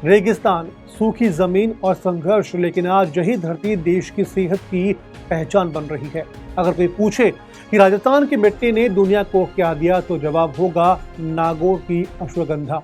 रेगिस्तान, सूखी जमीन और संघर्ष, लेकिन आज यही धरती देश की सेहत की पहचान बन रही है। अगर कोई पूछे कि राजस्थान की मिट्टी ने दुनिया को क्या दिया, तो जवाब होगा नागौर की अश्वगंधा।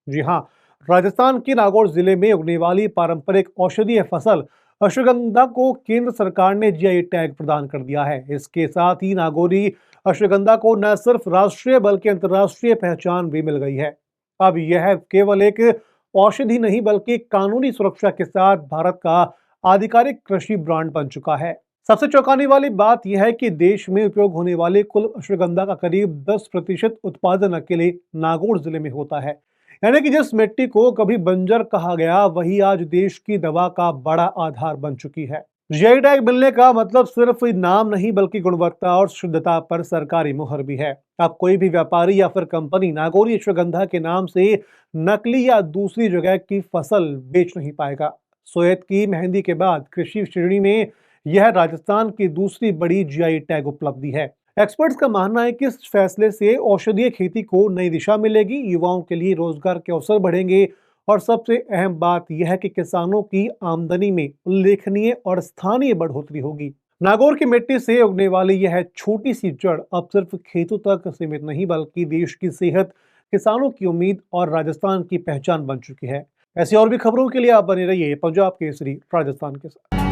जी हाँ, राजस्थान के नागौर जिले में उगने वाली पारंपरिक औषधीय फसल अश्वगंधा को केंद्र सरकार ने जीआई टैग प्रदान कर दिया है। इसके साथ ही नागौरी अश्वगंधा को न सिर्फ राष्ट्रीय बल्कि अंतर्राष्ट्रीय पहचान भी मिल गई है। अब यह केवल एक औषधि नहीं बल्कि कानूनी सुरक्षा के साथ भारत का आधिकारिक कृषि ब्रांड बन चुका है। सबसे चौंकाने वाली बात यह है कि देश में उपयोग होने वाले कुल अश्वगंधा का करीब 10% उत्पादन अकेले नागौर जिले में होता है। यानी कि जिस मिट्टी को कभी बंजर कहा गया, वही आज देश की दवा का बड़ा आधार बन चुकी है। जीआई टैग मिलने का मतलब सिर्फ नाम नहीं बल्कि गुणवत्ता और शुद्धता पर सरकारी मुहर भी है। अब कोई भी व्यापारी या फिर कंपनी नागौरी अश्वगंधा के नाम से नकली या दूसरी जगह की फसल बेच नहीं पाएगा। सोयत की मेहंदी के बाद कृषि श्रेणी में यह राजस्थान की दूसरी बड़ी जीआई टैग उपलब्धि है। एक्सपर्ट्स का मानना है कि इस फैसले से औषधीय खेती को नई दिशा मिलेगी, युवाओं के लिए रोजगार के अवसर बढ़ेंगे और सबसे अहम बात यह है कि किसानों की आमदनी में उल्लेखनीय और स्थानीय बढ़ोतरी होगी। नागौर की मिट्टी से उगने वाली यह छोटी सी जड़ अब सिर्फ खेतों तक सीमित नहीं बल्कि देश की सेहत, किसानों की उम्मीद और राजस्थान की पहचान बन चुकी है। ऐसी और भी खबरों के लिए आप बने रहिए पंजाब केसरी राजस्थान के साथ।